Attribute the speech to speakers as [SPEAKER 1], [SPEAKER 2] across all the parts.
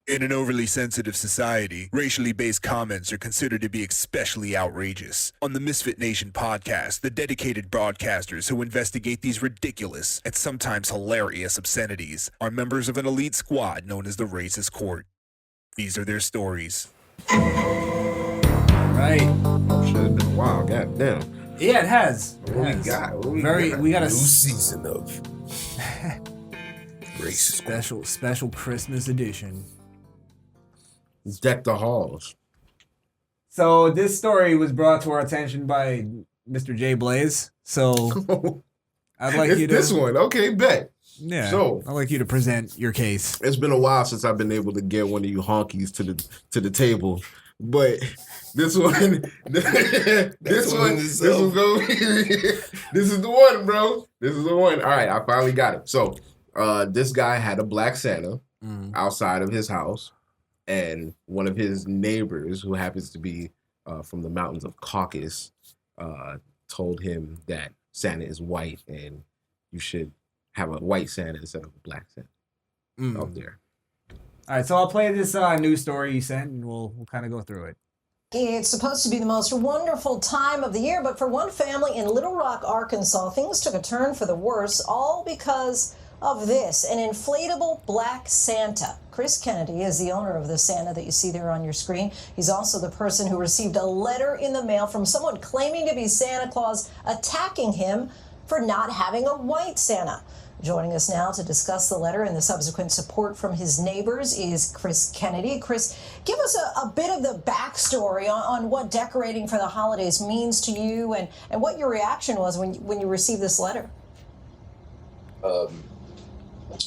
[SPEAKER 1] In an overly sensitive society, racially based comments are considered to be especially outrageous. On the Misfit Nation podcast, the dedicated broadcasters who investigate these ridiculous and sometimes hilarious obscenities are members of an elite squad known as the Racist Court. These are their stories.
[SPEAKER 2] Right.
[SPEAKER 3] Should have been a while. Goddamn.
[SPEAKER 2] Yeah, it has.
[SPEAKER 3] What we got?
[SPEAKER 2] We got a
[SPEAKER 4] new season of Racist
[SPEAKER 2] special Christmas edition.
[SPEAKER 3] Deck the halls.
[SPEAKER 2] So this story was brought to our attention by Mr. J Blaze. So I'd like you to
[SPEAKER 3] this one. Okay, bet.
[SPEAKER 2] Yeah.
[SPEAKER 3] So
[SPEAKER 2] I'd like you to present your case.
[SPEAKER 3] It's been a while since I've been able to get one of you honkies to the table, but this one, this one's going. This is the one, bro. This is the one. All right, I finally got it. So, this guy had a black Santa outside of his house. And one of his neighbors, who happens to be from the mountains of Caucasus, told him that Santa is white and you should have a white Santa instead of a black Santa out there.
[SPEAKER 2] All right, so I'll play this news story you sent, and we'll kind of go through it.
[SPEAKER 5] It's supposed to be the most wonderful time of the year, but for one family in Little Rock, Arkansas, things took a turn for the worse, all because of this, an inflatable black Santa. Chris Kennedy is the owner of the Santa that you see there on your screen. He's also the person who received a letter in the mail from someone claiming to be Santa Claus, attacking him for not having a white Santa. Joining us now to discuss the letter and the subsequent support from his neighbors is Chris Kennedy. Chris, give us a bit of the backstory on what decorating for the holidays means to you and what your reaction was when you received this letter.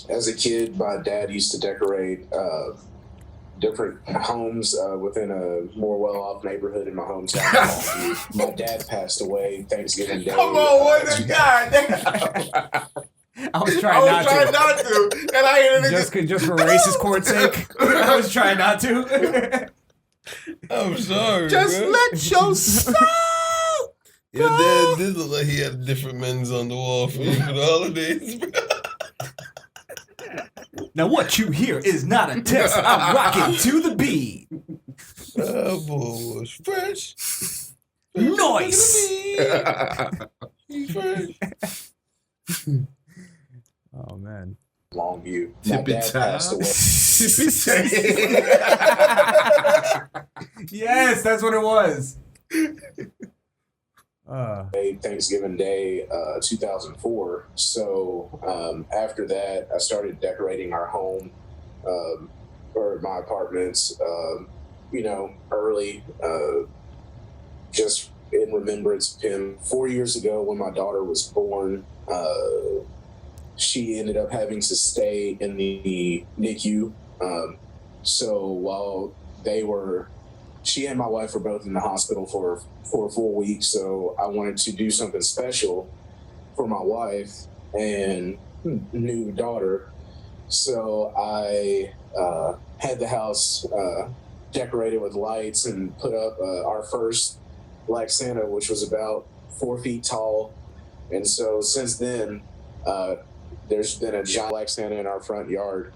[SPEAKER 6] As a kid, my dad used to decorate different homes within a more well-off neighborhood in my hometown. My dad passed away Thanksgiving Day.
[SPEAKER 3] Come on, what a guy!
[SPEAKER 2] I was trying not to.
[SPEAKER 3] And I ended
[SPEAKER 2] just for racist court's sake. I was trying not to.
[SPEAKER 4] I'm sorry.
[SPEAKER 3] Just
[SPEAKER 4] bro.
[SPEAKER 3] let your soul.
[SPEAKER 4] Your dad did look like he had different men's on the wall for you for the holidays, bro.
[SPEAKER 2] Now what you hear is not a test. I'm rocking to the beat.
[SPEAKER 4] That boy was fresh.
[SPEAKER 2] Nice.
[SPEAKER 4] He's fresh.
[SPEAKER 2] Oh man.
[SPEAKER 6] Longview. My dad passed away.
[SPEAKER 2] Yes, that's what it was.
[SPEAKER 6] Thanksgiving Day, 2004. So after that, I started decorating our home or my apartments, early, just in remembrance of him. 4 years ago, when my daughter was born, she ended up having to stay in the NICU. So while she and my wife were both in the hospital for a full week. So I wanted to do something special for my wife and new daughter. So I had the house decorated with lights and put up our first Black Santa, which was about 4 feet tall. And so since then, there's been a giant Black Santa in our front yard.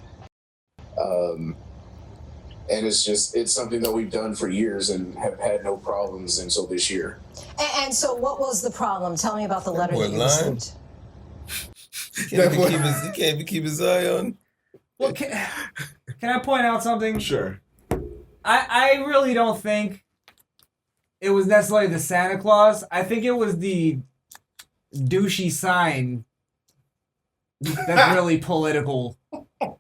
[SPEAKER 6] And it's something that we've done for years and have had no problems until this year.
[SPEAKER 5] And so what was the problem? Tell me about the letter that you
[SPEAKER 4] lying.
[SPEAKER 5] received.
[SPEAKER 4] He can't even keep his eye on.
[SPEAKER 2] Well, can I point out something?
[SPEAKER 3] Sure.
[SPEAKER 2] I really don't think it was necessarily the Santa Claus. I think it was the douchey sign that's really political.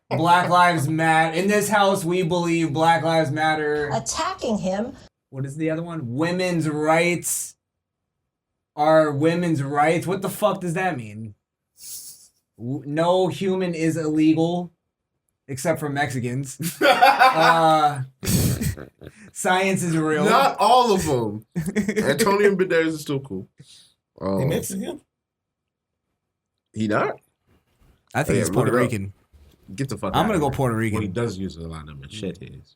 [SPEAKER 2] Black Lives Matter. In this house, we believe Black Lives Matter.
[SPEAKER 5] Attacking him.
[SPEAKER 2] What is the other one? Women's rights are women's rights. What the fuck does that mean? No human is illegal, except for Mexicans. Science is real.
[SPEAKER 3] Not all of them. Antonio Banderas is still cool.
[SPEAKER 4] He Mexican?
[SPEAKER 3] He not?
[SPEAKER 2] I think he's Puerto
[SPEAKER 3] look it up.
[SPEAKER 2] Rican.
[SPEAKER 3] Get the fuck
[SPEAKER 2] I'm
[SPEAKER 3] out
[SPEAKER 2] going to
[SPEAKER 3] of
[SPEAKER 2] go
[SPEAKER 3] here.
[SPEAKER 2] Puerto Rican.
[SPEAKER 3] Well, he does use a lot of machetes.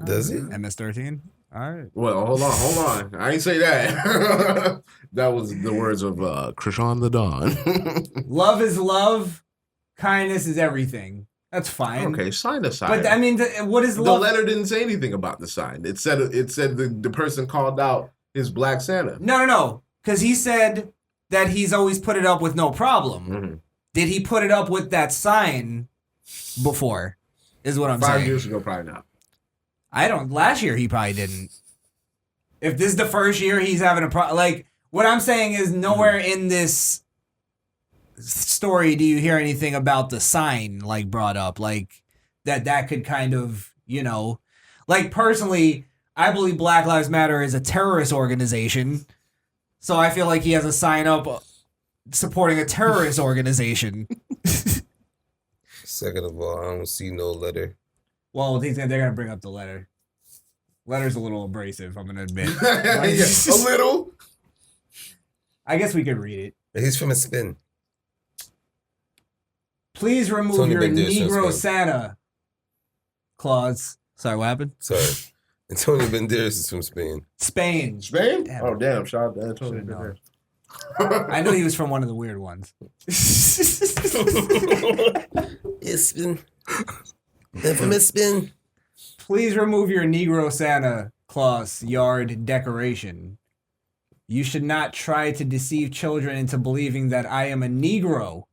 [SPEAKER 4] Does he?
[SPEAKER 2] MS-13? All right.
[SPEAKER 3] Well, hold on. I ain't say that. That was the words of Crishaun the Don.
[SPEAKER 2] Love is love. Kindness is everything. That's fine.
[SPEAKER 3] Okay, sign the sign.
[SPEAKER 2] But I mean, what is
[SPEAKER 3] the
[SPEAKER 2] love?
[SPEAKER 3] letter didn't say anything about the sign. It said the person called out his Black Santa.
[SPEAKER 2] No. Because he said that he's always put it up with no problem.
[SPEAKER 3] Mm-hmm.
[SPEAKER 2] Did he put it up with that sign before? Is what I'm saying.
[SPEAKER 3] 5 years ago, probably not.
[SPEAKER 2] I don't. Last year he probably didn't. If this is the first year he's having a problem, like what I'm saying is nowhere in this story do you hear anything about the sign like brought up, like that could kind of, you know, like personally, I believe Black Lives Matter is a terrorist organization, so I feel like he has a sign up supporting a terrorist organization.
[SPEAKER 4] Second of all, I don't see no letter.
[SPEAKER 2] Well, they're gonna bring up the letter. Letter's a little abrasive, I'm gonna admit.
[SPEAKER 3] Yeah, a little.
[SPEAKER 2] I guess we could read it.
[SPEAKER 4] He's from a spin.
[SPEAKER 2] Please remove
[SPEAKER 4] Tony
[SPEAKER 2] your
[SPEAKER 4] Banderas
[SPEAKER 2] Negro
[SPEAKER 4] from Spain.
[SPEAKER 2] Santa Claus. Sorry, what happened?
[SPEAKER 4] Sorry. Antonio Banderas is from Spain.
[SPEAKER 2] Spain.
[SPEAKER 3] Spain?
[SPEAKER 2] Damn.
[SPEAKER 3] Oh, damn. Shout out to Antonio
[SPEAKER 2] Should've known.
[SPEAKER 3] Banderas.
[SPEAKER 2] I knew he was from one of the weird ones.
[SPEAKER 4] It's spin. Infamous spin.
[SPEAKER 2] Please remove your Negro Santa Claus yard decoration. You should not try to deceive children into believing that I am a Negro.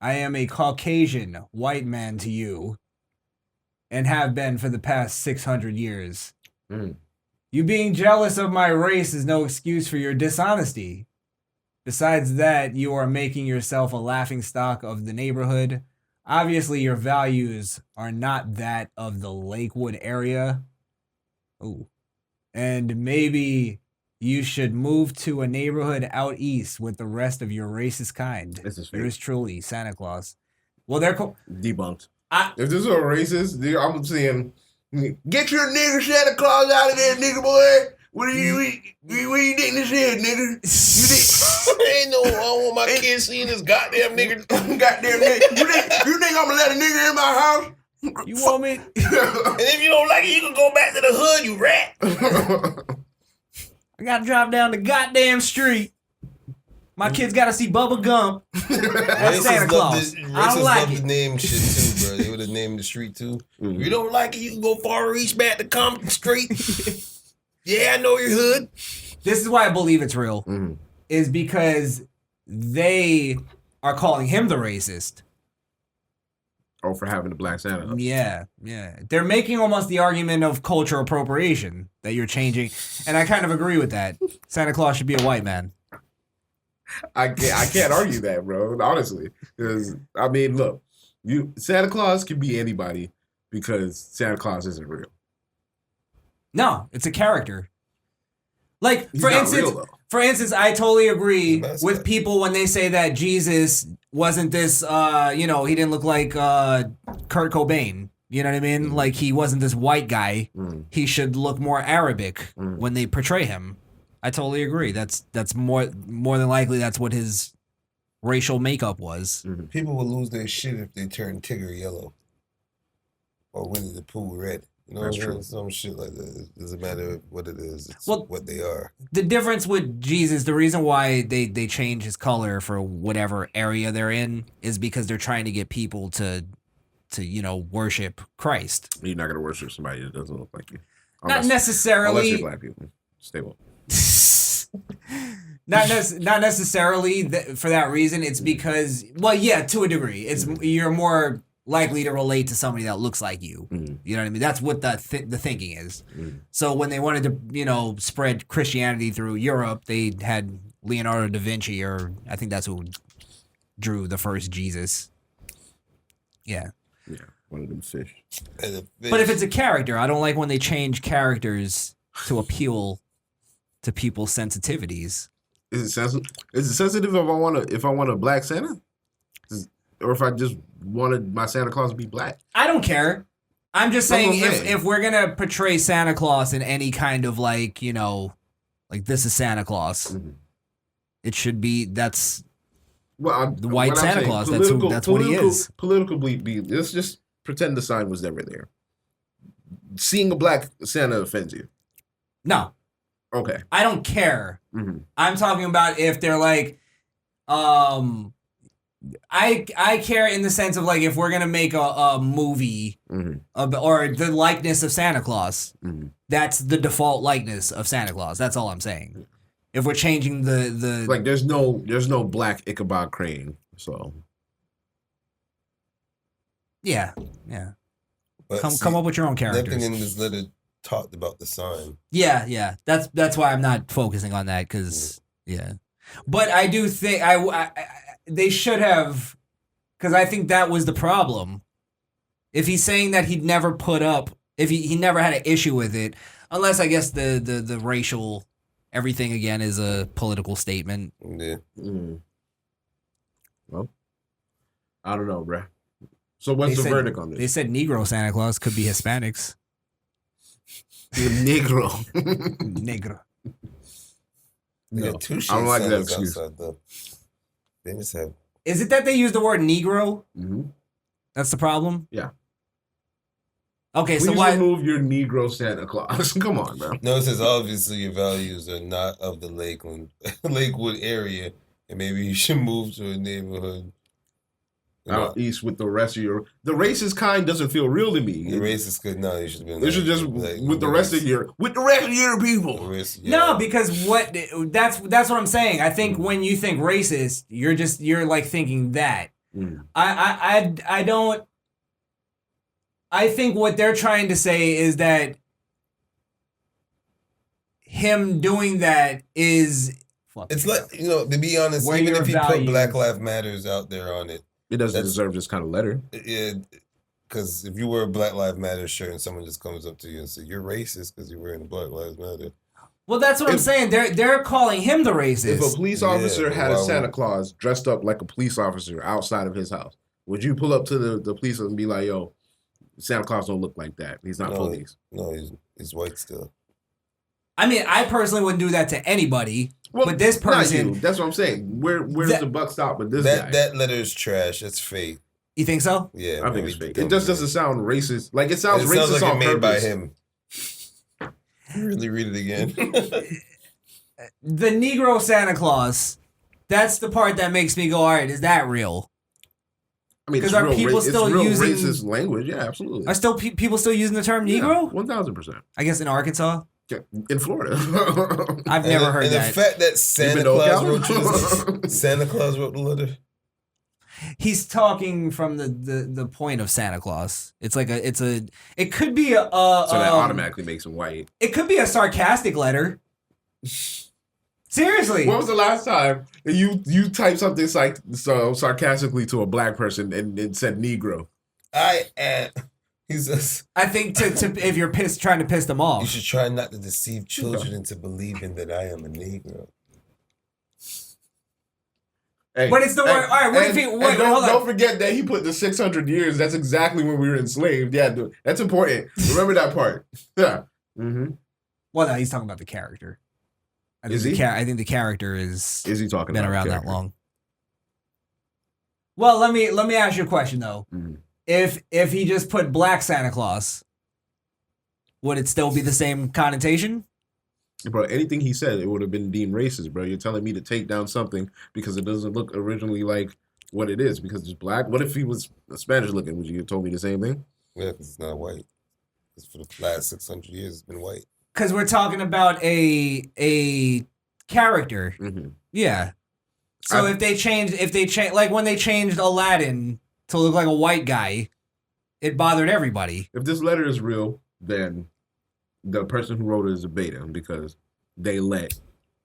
[SPEAKER 2] I am a Caucasian white man to you, and have been for the past 600 years. You being jealous of my race is no excuse for your dishonesty. Besides that, you are making yourself a laughingstock of the neighborhood. Obviously, your values are not that of the Lakewood area. Ooh. And maybe you should move to a neighborhood out east with the rest of your racist kind.
[SPEAKER 3] This is fake.
[SPEAKER 2] Yours truly, Santa Claus. Well, they're
[SPEAKER 3] Debunked.
[SPEAKER 2] If
[SPEAKER 3] this was racist, dude, I'm saying, get your nigger Santa Claus out of there, nigger boy. What are you think this is, nigga?
[SPEAKER 4] Ain't no, I don't want my kids seeing this goddamn nigga.
[SPEAKER 3] Goddamn nigga. You think I'm gonna let a nigga in my house?
[SPEAKER 2] You want me?
[SPEAKER 4] And if you don't like it, you can go back to the hood, you rat.
[SPEAKER 2] I gotta drive down the goddamn street. My kids gotta see Bubba Gump. That's Santa Claus. I don't like it.
[SPEAKER 4] The name shit too, bro. They would have named the street too. If you don't like it, you can go far east back to Compton Street. Yeah, I know your hood.
[SPEAKER 2] This is why I believe it's real. Is because they are calling him the racist.
[SPEAKER 3] Oh, for having the Black Santa.
[SPEAKER 2] Yeah. They're making almost the argument of cultural appropriation that you're changing. And I kind of agree with that. Santa Claus should be a white man.
[SPEAKER 3] I can't argue that, bro. Honestly, because I mean, look, Santa Claus can be anybody because Santa Claus isn't real.
[SPEAKER 2] No, it's a character. Like
[SPEAKER 3] He's
[SPEAKER 2] for
[SPEAKER 3] not
[SPEAKER 2] instance,
[SPEAKER 3] real, though.
[SPEAKER 2] I totally agree
[SPEAKER 4] That's
[SPEAKER 2] with
[SPEAKER 4] good.
[SPEAKER 2] people when they say that Jesus wasn't this. He didn't look like Kurt Cobain. You know what I mean? Like he wasn't this white guy. He should look more Arabic when they portray him. I totally agree. That's more than likely that's what his racial makeup was.
[SPEAKER 4] People will lose their shit if they turn Tigger yellow or Winnie the Pooh red. You know
[SPEAKER 3] That's
[SPEAKER 4] what I'm
[SPEAKER 3] true.
[SPEAKER 4] saying? Some shit like that. It doesn't matter what it is. It's
[SPEAKER 2] Well,
[SPEAKER 4] what they are.
[SPEAKER 2] The difference with Jesus, the reason why they change his color for whatever area they're in is because they're trying to get people to worship Christ.
[SPEAKER 3] You're not gonna worship somebody that doesn't look like you.
[SPEAKER 2] Not
[SPEAKER 3] Unless
[SPEAKER 2] necessarily.
[SPEAKER 3] you're black people. Stay woke.
[SPEAKER 2] Not necessarily for that reason. It's because, well, yeah, to a degree, it's you're more likely to relate to somebody that looks like you. You know what I mean? That's what the thinking is. So when they wanted to, spread Christianity through Europe, they had Leonardo da Vinci, or I think that's who drew the first Jesus. Yeah.
[SPEAKER 3] Yeah, one of them fish.
[SPEAKER 2] But if it's a character, I don't like when they change characters to appeal to people's sensitivities.
[SPEAKER 3] Is it sensitive if I want a black Santa? Or if I just wanted my Santa Claus to be black?
[SPEAKER 2] I don't care. I'm just
[SPEAKER 3] That's
[SPEAKER 2] saying
[SPEAKER 3] what I'm saying.
[SPEAKER 2] if we're gonna portray Santa Claus in any kind of like this is Santa Claus, it should be the white Santa Claus. That's what he is.
[SPEAKER 3] Politically, let's just pretend the sign was never there. Seeing a black Santa offends you.
[SPEAKER 2] No,
[SPEAKER 3] Okay.
[SPEAKER 2] I don't care. I'm talking about if they're like, I care in the sense of like if we're gonna make a movie or the likeness of Santa Claus, that's the default likeness of Santa Claus. That's all I'm saying. If we're changing the
[SPEAKER 3] like there's no black Ichabod Crane, so
[SPEAKER 2] yeah.
[SPEAKER 4] But
[SPEAKER 2] Come up with your own characters.
[SPEAKER 4] Nothing in this letter talked about the sign.
[SPEAKER 2] Yeah. That's why I'm not focusing on that because But I do think I they should have, because I think that was the problem. If he's saying that he'd never put up, if he never had an issue with it, unless I guess the racial everything again is a political statement.
[SPEAKER 4] Yeah.
[SPEAKER 3] Well, I don't know, bruh. So what's the verdict on this?
[SPEAKER 2] They said Negro Santa Claus could be Hispanics.
[SPEAKER 3] Negro.
[SPEAKER 2] Negro.
[SPEAKER 3] No,
[SPEAKER 4] I
[SPEAKER 3] don't like that excuse.
[SPEAKER 4] They just have.
[SPEAKER 2] Is it that they use the word Negro?
[SPEAKER 3] Mm-hmm.
[SPEAKER 2] That's the problem?
[SPEAKER 3] Yeah.
[SPEAKER 2] Okay,
[SPEAKER 3] Please
[SPEAKER 2] so why
[SPEAKER 3] remove your Negro Santa Claus? Come on, bro.
[SPEAKER 4] No, it says obviously your values are not of the Lakewood area, and maybe you should move to a neighborhood
[SPEAKER 3] out east with the rest of your. The racist kind doesn't feel real to me.
[SPEAKER 4] The racist could no, you should be.
[SPEAKER 3] They should just with the rest of your people.
[SPEAKER 2] No, because that's what I'm saying. I think when you think racist, you're like thinking that. I don't. I think what they're trying to say is that him doing that is.
[SPEAKER 4] It's like, to be honest,
[SPEAKER 2] Where
[SPEAKER 4] even
[SPEAKER 2] your
[SPEAKER 4] if he
[SPEAKER 2] values-
[SPEAKER 4] put Black Lives Matters out there on it,
[SPEAKER 3] it doesn't deserve this kind of letter.
[SPEAKER 4] Yeah, because if you wear a Black Lives Matter shirt and someone just comes up to you and says you're racist because you're wearing a Black Lives Matter.
[SPEAKER 2] Well, that's what I'm saying. They're calling him the racist.
[SPEAKER 3] If a police officer had a Santa Claus dressed up like a police officer outside of his house, would you pull up to the police and be like, "Yo, Santa Claus don't look like that. He's not police."
[SPEAKER 4] No, he's white still.
[SPEAKER 2] I mean, I personally wouldn't do that to anybody. Well, but this person,
[SPEAKER 3] not you. That's what I'm saying. Where does the buck stop with this guy?
[SPEAKER 4] That letter is trash. It's fake.
[SPEAKER 2] You think so?
[SPEAKER 4] Yeah,
[SPEAKER 3] I think it's fake. It just doesn't sound racist. Like it sounds racist
[SPEAKER 4] sounds like
[SPEAKER 3] on
[SPEAKER 4] it made
[SPEAKER 3] purpose.
[SPEAKER 4] by him. Really read it again.
[SPEAKER 2] The Negro Santa Claus. That's the part that makes me go, all right, is that real?
[SPEAKER 3] I mean,
[SPEAKER 2] because are people still using
[SPEAKER 3] racist language? Yeah, absolutely.
[SPEAKER 2] Are still people still using the term Negro?
[SPEAKER 3] 1000%.
[SPEAKER 2] I guess in Arkansas.
[SPEAKER 3] In Florida.
[SPEAKER 2] I've never heard that.
[SPEAKER 4] And the fact that Santa Claus wrote the letter.
[SPEAKER 2] He's talking from the point of Santa Claus. It's like it could be a
[SPEAKER 3] so that automatically makes him white.
[SPEAKER 2] It could be a sarcastic letter. Seriously.
[SPEAKER 3] When was the last time you typed something sarcastically to a black person and it said Negro?
[SPEAKER 2] I think to if you're trying to piss them off.
[SPEAKER 4] You should try not to deceive children into believing that I am a Negro.
[SPEAKER 3] Hey,
[SPEAKER 2] but it's the word. All right,
[SPEAKER 3] don't forget that he put the 600 years. That's exactly when we were enslaved. Yeah, that's important. Remember that part. Yeah. Mm-hmm.
[SPEAKER 2] Well, no, he's talking about the character. I think the character is
[SPEAKER 3] he talking
[SPEAKER 2] been
[SPEAKER 3] about
[SPEAKER 2] around that long? Well, let me ask you a question though.
[SPEAKER 3] Mm-hmm.
[SPEAKER 2] If he just put Black Santa Claus, would it still be the same connotation?
[SPEAKER 3] Bro, anything he said, it would have been deemed racist, bro. You're telling me to take down something because it doesn't look originally like what it is because it's black. What if he was Spanish looking? Would you have told me the same thing?
[SPEAKER 4] Yeah, because it's not white. Because for the last 600 years, it's been white.
[SPEAKER 2] Because we're talking about a character.
[SPEAKER 3] Mm-hmm.
[SPEAKER 2] Yeah. So if they change, like when they changed Aladdin to look like a white guy, it bothered everybody.
[SPEAKER 3] If this letter is real, then the person who wrote it is a beta because they let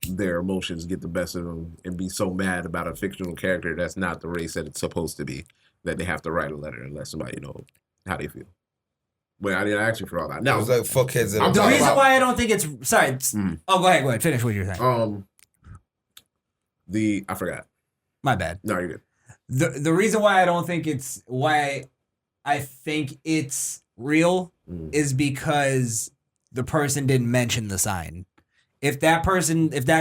[SPEAKER 3] their emotions get the best of them and be so mad about a fictional character that's not the race that it's supposed to be that they have to write a letter and let somebody know how they feel. But I didn't ask you for all that. Now,
[SPEAKER 4] it's like fuckheads.
[SPEAKER 2] The reason why I don't think it's sorry. Oh, go ahead. Finish what you're saying.
[SPEAKER 3] I forgot.
[SPEAKER 2] My bad.
[SPEAKER 3] No, you're good.
[SPEAKER 2] The reason why I don't think it's why I think it's real is because the person didn't mention the sign. If that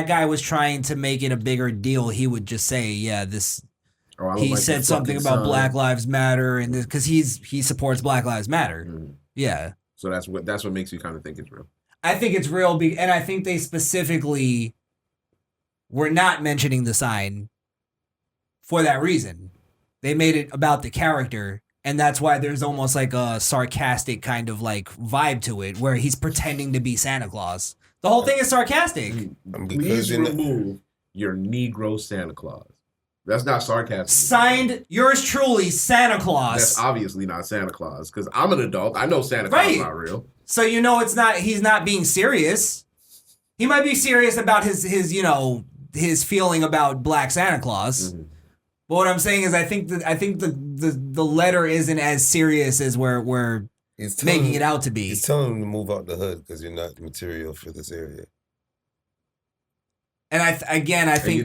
[SPEAKER 2] guy was trying to make it a bigger deal, he would just say, "Yeah, this." He said something about Black Lives Matter, and this because he supports Black Lives Matter. Yeah.
[SPEAKER 3] So that's what makes you kind of think it's real.
[SPEAKER 2] I think it's real, and I think they specifically were not mentioning the sign for that reason. They made it about the character, and that's why there's almost like a sarcastic kind of like vibe to it, where he's pretending to be Santa Claus. The whole thing is sarcastic.
[SPEAKER 3] Please remove your Negro Santa Claus. That's not sarcasm.
[SPEAKER 2] Signed, yours truly, Santa Claus.
[SPEAKER 3] That's obviously not Santa Claus, because I'm an adult. I know Santa Claus is not real.
[SPEAKER 2] So you know it's not. He's not being serious. He might be serious about his feeling about Black Santa Claus. Mm-hmm. But what I'm saying is, I think the letter isn't as serious as we're making it out to be.
[SPEAKER 4] He's telling him to move out the hood because you're not material for this area.
[SPEAKER 2] And I think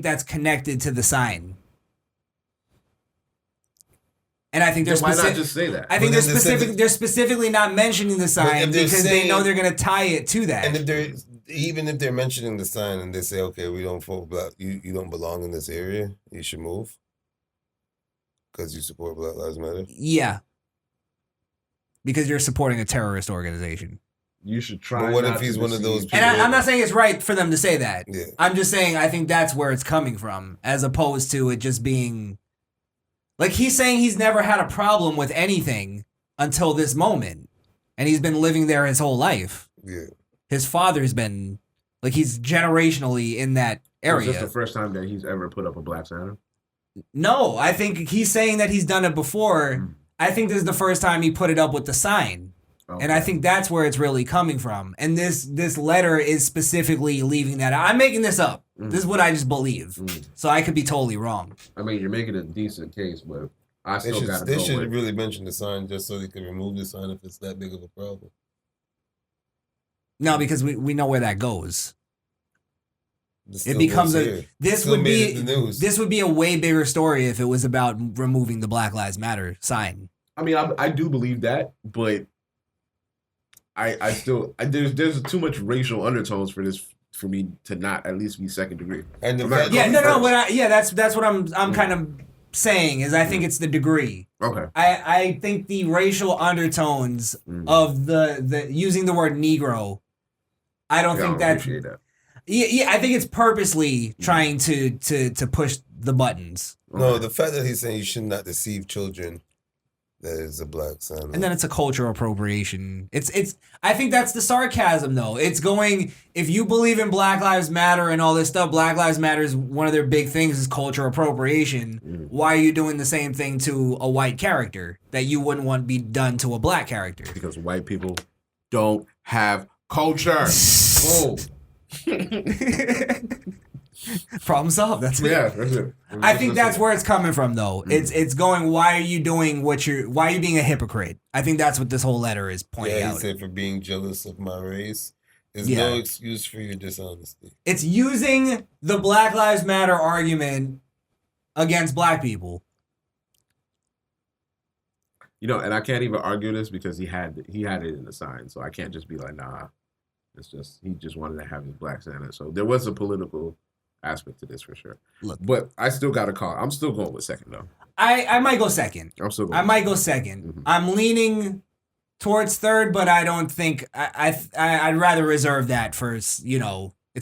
[SPEAKER 2] that's connected to the sign. And I think they're
[SPEAKER 3] why not just say that?
[SPEAKER 2] I think they're specifically not mentioning the sign because they know they're going to tie it to that.
[SPEAKER 4] And even if they're mentioning the sign and they say, okay, we don't vote Black, you don't belong in this area, you should move because you support Black Lives Matter.
[SPEAKER 2] Yeah, because you're supporting a terrorist organization.
[SPEAKER 3] You should try.
[SPEAKER 4] But what if he's one of those people?
[SPEAKER 2] And I'm not saying it's right for them to say that.
[SPEAKER 4] Yeah.
[SPEAKER 2] I'm just saying I think that's where it's coming from, as opposed to it just being like he's saying he's never had a problem with anything until this moment, and he's been living there his whole life.
[SPEAKER 4] Yeah.
[SPEAKER 2] His father's been like he's generationally in that area.
[SPEAKER 3] Is this the first time that he's ever put up a Black Santa?
[SPEAKER 2] No, I think he's saying that he's done it before. I think this is the first time he put it up with the sign. Okay. And I think that's where it's really coming from. And this letter is specifically leaving that out. I'm making this up. This is what I just believe. So I could be totally wrong.
[SPEAKER 3] I mean, you're making a decent case, but I still got to go.
[SPEAKER 4] They should really mention the sign just so they can remove the sign if it's that big of a problem.
[SPEAKER 2] No, because we know where that goes. It becomes this would be a way bigger story if it was about removing the Black Lives Matter sign.
[SPEAKER 3] I mean, I do believe that, but I still there's too much racial undertones for this for me to not at least be second degree. And
[SPEAKER 2] that's what I'm kind of saying is I think it's the degree.
[SPEAKER 3] Okay.
[SPEAKER 2] I think the racial undertones of the using the word Negro, I don't think that. Yeah, I think it's purposely trying to push the buttons.
[SPEAKER 4] No, the fact that he's saying you should not deceive children, that is a Black Santa.
[SPEAKER 2] And then it's a cultural appropriation. It's. I think that's the sarcasm, though. It's going, if you believe in Black Lives Matter and all this stuff, Black Lives Matter is one of their big things is cultural appropriation. Why are you doing the same thing to a white character that you wouldn't want to be done to a black character?
[SPEAKER 3] Because white people don't have culture. Oh.
[SPEAKER 2] Problem solved. That's it.
[SPEAKER 3] Yeah, that's it.
[SPEAKER 2] I think that's where it's coming from, though. It's going. Why are you doing why are you being a hypocrite? I think that's what this whole letter is pointing out.
[SPEAKER 4] He said for being jealous of my race. There's no excuse for your dishonesty.
[SPEAKER 2] It's using the Black Lives Matter argument against black people.
[SPEAKER 3] You know, and I can't even argue this because he had it in the sign, so I can't just be like, nah. It's just he just wanted to have his Black Santa. So there was a political aspect to this for sure.
[SPEAKER 2] Look,
[SPEAKER 3] but I still got a call. I'm still going with second though.
[SPEAKER 2] I might go second.
[SPEAKER 3] I
[SPEAKER 2] might go second. I'm leaning towards third, but I don't think I'd rather reserve that for its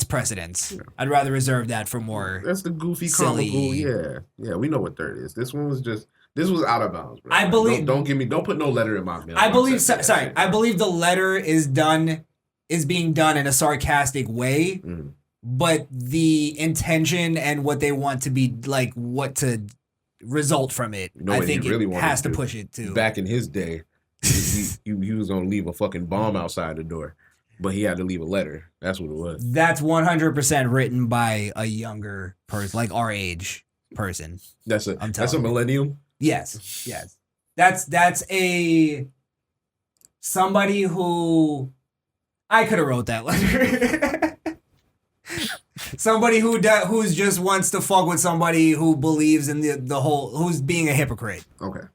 [SPEAKER 2] precedence. Yeah. I'd rather reserve that for more.
[SPEAKER 3] That's the goofy
[SPEAKER 2] silly.
[SPEAKER 3] Comical. Yeah. We know what third is. This one was just. This was out of bounds, bro.
[SPEAKER 2] I believe.
[SPEAKER 3] Don't put no letter in my mail.
[SPEAKER 2] I believe. I believe the letter is being done in a sarcastic way, but the intention and what they want to be like, what to result from it, I think it has to push it too.
[SPEAKER 3] Back in his day, he was gonna leave a fucking bomb outside the door, but he had to leave a letter. That's what it was.
[SPEAKER 2] That's 100% written by a younger person, like our age person.
[SPEAKER 3] That's a millennium.
[SPEAKER 2] Yes. That's somebody who. I could have wrote that letter. Somebody who's just wants to fuck with somebody who believes in the whole, who's being a hypocrite.
[SPEAKER 3] Okay.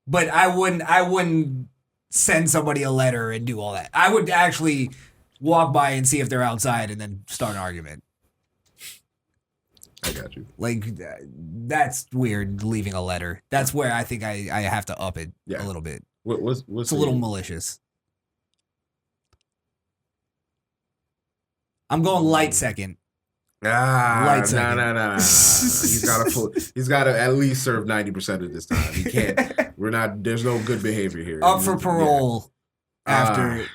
[SPEAKER 2] But I wouldn't send somebody a letter and do all that. I would actually walk by and see if they're outside and then start an argument.
[SPEAKER 3] I got you.
[SPEAKER 2] Like, that's weird, leaving a letter. That's where I think I have to up it a little bit.
[SPEAKER 3] What's
[SPEAKER 2] it's a little malicious. I'm going light second. Light second.
[SPEAKER 3] Nah. He's got to at least serve 90% of this time. He can't. There's no good behavior here.
[SPEAKER 2] Up for parole after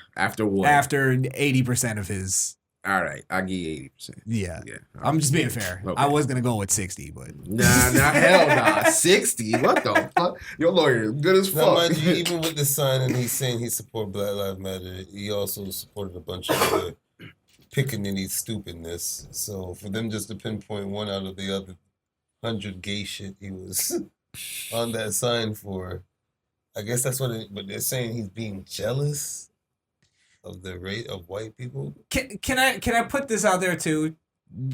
[SPEAKER 3] what?
[SPEAKER 2] After 80% of his.
[SPEAKER 3] All right, I'll give you 80%.
[SPEAKER 2] Yeah. I'm just being fair.
[SPEAKER 3] Okay.
[SPEAKER 2] I was gonna go with 60, but
[SPEAKER 3] hell nah. 60? What the fuck? Your lawyer is good as fuck.
[SPEAKER 4] Now, mind you, even with the sign and he's saying he supports Black Lives Matter, he also supported a bunch of other pickaninny stupidness. So for them just to pinpoint one out of the other 100 gay shit he was on that sign for, I guess that's but they're saying he's being jealous of the rate of white people.
[SPEAKER 2] Can I put this out there too?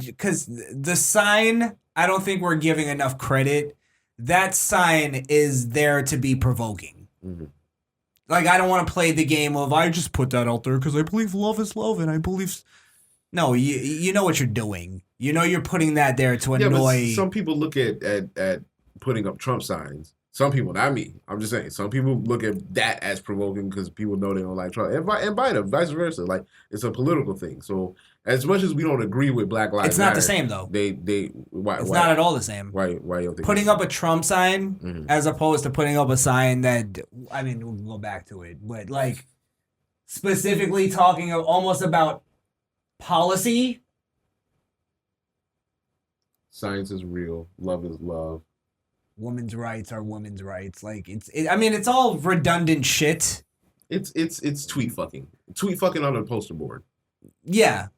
[SPEAKER 2] Because the sign, I don't think we're giving enough credit. That sign is there to be provoking.
[SPEAKER 3] Mm-hmm.
[SPEAKER 2] Like, I don't want to play the game of, I just put that out there because I believe love is love, and I believe... No, you know what you're doing. You know you're putting that there to annoy...
[SPEAKER 3] Yeah, but some people look at putting up Trump signs. Some people, not me. I'm just saying. Some people look at that as provoking because people know they don't like Trump, and Biden, vice versa. Like, it's a political thing. So as much as we don't agree with Black Lives Matter,
[SPEAKER 2] it's not the same though.
[SPEAKER 3] It's
[SPEAKER 2] not at all the same.
[SPEAKER 3] Why you don't think
[SPEAKER 2] putting up a Trump sign as opposed to putting up a sign that, I mean, we'll go back to it, but like specifically talking almost about policy.
[SPEAKER 3] Science is real. Love is love.
[SPEAKER 2] Women's rights are women's rights. Like it's all redundant shit.
[SPEAKER 3] It's tweet fucking. Tweet fucking on a poster board.
[SPEAKER 2] Yeah.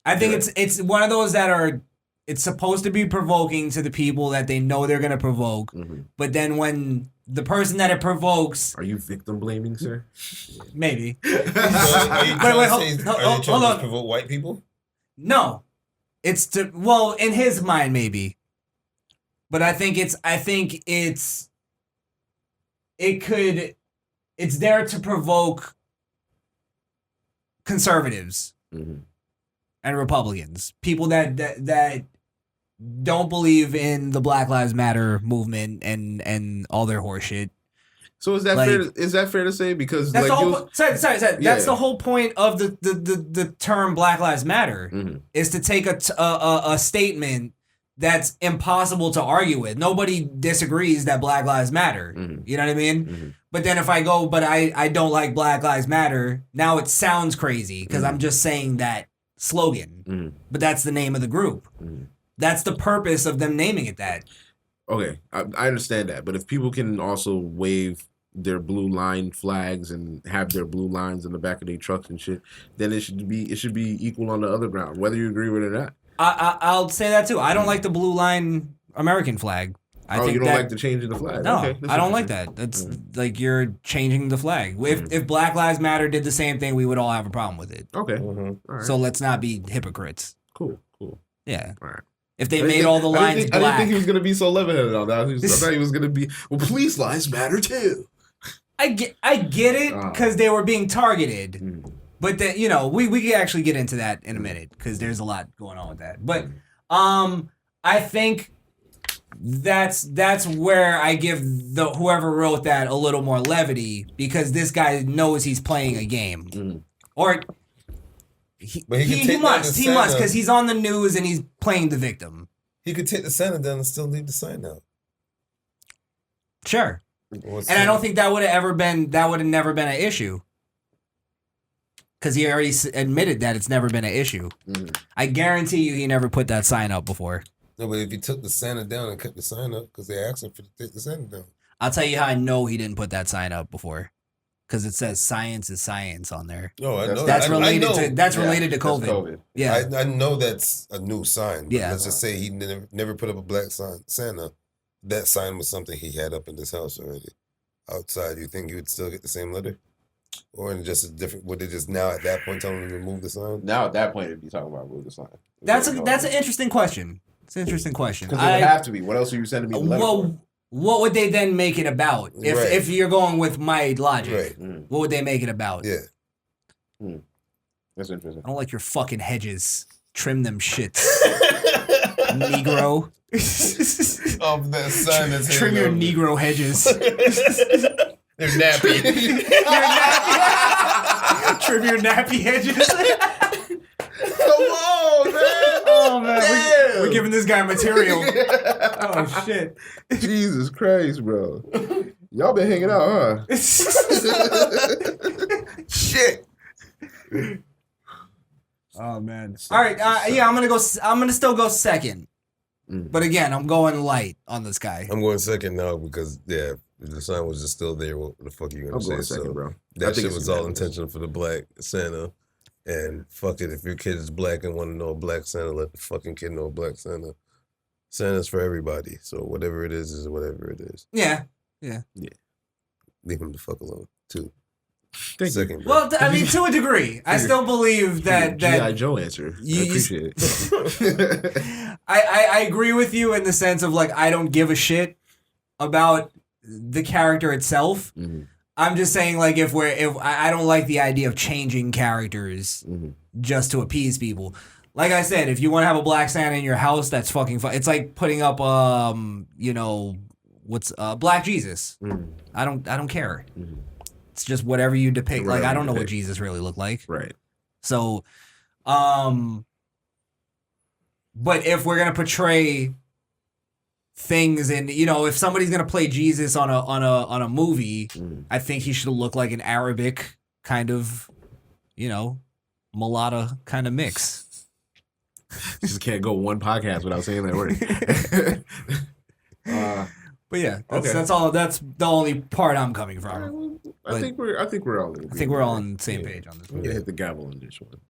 [SPEAKER 2] I think it's one of those that are, it's supposed to be provoking to the people that they know they're gonna provoke. But then when the person that it provokes,
[SPEAKER 3] are you victim blaming, sir?
[SPEAKER 2] Maybe.
[SPEAKER 4] Are you trying to provoke white people?
[SPEAKER 2] No. It's in his mind maybe. But I think it's there to provoke conservatives and Republicans, people that don't believe in the Black Lives Matter movement and all their horseshit.
[SPEAKER 3] So is that fair? Is that fair to say? Because
[SPEAKER 2] that's
[SPEAKER 3] like
[SPEAKER 2] sorry. That's the whole point of the term Black Lives Matter is to take a statement that's impossible to argue with. Nobody disagrees that Black Lives Matter. You know what I mean? But then if I go, but I don't like Black Lives Matter, now it sounds crazy because I'm just saying that slogan. But that's the name of the group. That's the purpose of them naming it that.
[SPEAKER 3] Okay, I understand that. But if people can also wave their blue line flags and have their blue lines in the back of their trucks and shit, then it should be equal on the other ground, whether you agree with it or not.
[SPEAKER 2] I'll say that too. I don't like the blue line American flag. I think
[SPEAKER 3] you don't like the change of the flag?
[SPEAKER 2] No,
[SPEAKER 3] okay,
[SPEAKER 2] I don't like that. That's like you're changing the flag. If Black Lives Matter did the same thing, we would all have a problem with it.
[SPEAKER 3] Okay. All right.
[SPEAKER 2] So let's not be hypocrites.
[SPEAKER 3] Cool.
[SPEAKER 2] Yeah.
[SPEAKER 3] All right.
[SPEAKER 2] If they made all the lines black.
[SPEAKER 3] I didn't think he was going to be so level-headed on that. I thought he was going to be, well, police lives matter too. I get it because they were being targeted. But then, we can actually get into that in a minute because there's a lot going on with that. But I think that's where I give whoever wrote that a little more levity because this guy knows he's playing a game. Or he must because he's on the news and he's playing the victim.
[SPEAKER 4] He could take the sign down and still leave the sign out.
[SPEAKER 2] Sure. And I don't think that would have never been an issue. Because he already admitted that it's never been an issue. I guarantee you he never put that sign up before.
[SPEAKER 4] No, but if he took the Santa down and kept the sign up, because they asked him to take the Santa down.
[SPEAKER 2] I'll tell you how I know he didn't put that sign up before. Because it says science is science on there.
[SPEAKER 4] No, I know.
[SPEAKER 2] That's related to COVID. Yeah.
[SPEAKER 4] I know that's a new sign.
[SPEAKER 2] Yeah.
[SPEAKER 4] Let's just say he never put up a black Santa. That sign was something he had up in his house already. Outside, you think you would still get the same letter? Or in just a different, would they just now at that point tell him to remove the sign?
[SPEAKER 3] Now at that point, if you talking about remove the sign.
[SPEAKER 2] That's an interesting question. It's an interesting question.
[SPEAKER 3] Because it would have to be. What else are you sending me the letter for?
[SPEAKER 2] What would they then make it about? If you're going with my logic,
[SPEAKER 4] right.
[SPEAKER 2] What would they make it about?
[SPEAKER 4] Yeah.
[SPEAKER 3] That's interesting.
[SPEAKER 2] I don't like your fucking hedges. Trim them shits. Negro.
[SPEAKER 4] Of that sign that's
[SPEAKER 2] Trim your Negro hedges.
[SPEAKER 4] They're nappy.
[SPEAKER 2] Trim your nappy hedges.
[SPEAKER 3] Come on, man.
[SPEAKER 2] Oh man, We're giving this guy material. Oh shit.
[SPEAKER 3] Jesus Christ, bro. Y'all been hanging out, huh?
[SPEAKER 4] Shit.
[SPEAKER 2] Oh man. All right. Yeah, I'm gonna still go second. But again, I'm going light on this guy.
[SPEAKER 4] I'm going second now because if the sign was just still there, what the fuck are you gonna
[SPEAKER 3] I'm
[SPEAKER 4] say?
[SPEAKER 3] going second, bro.
[SPEAKER 4] That shit was all intentional for the black Santa. And fuck it, if your kid is black and want to know a black Santa, let the fucking kid know a black Santa. Santa's for everybody. So whatever it is whatever it is.
[SPEAKER 2] Yeah.
[SPEAKER 4] Leave him the fuck alone, too.
[SPEAKER 3] Second,
[SPEAKER 2] bro. Well, I mean, to a degree, I still believe that
[SPEAKER 3] G.I. Joe answer. I appreciate
[SPEAKER 2] it. I agree with you in the sense of like I don't give a shit about the character itself.
[SPEAKER 3] Mm-hmm.
[SPEAKER 2] I'm just saying like if I don't like the idea of changing characters just to appease people. Like I said, if you want to have a black Santa in your house, that's fucking fun. It's like putting up what's Black Jesus. I don't care. It's just whatever you depict. Like I don't know what Jesus really looked like.
[SPEAKER 3] Right.
[SPEAKER 2] So, but if we're gonna portray things and if somebody's gonna play Jesus on a movie, I think he should look like an Arabic kind of, mulatto kind of mix.
[SPEAKER 3] Just can't go one podcast without saying that word.
[SPEAKER 2] But yeah, that's all. That's the only part I'm coming from.
[SPEAKER 3] I think we're all.
[SPEAKER 2] I think we're all on the same page on this one.
[SPEAKER 3] We can hit the gavel on this one.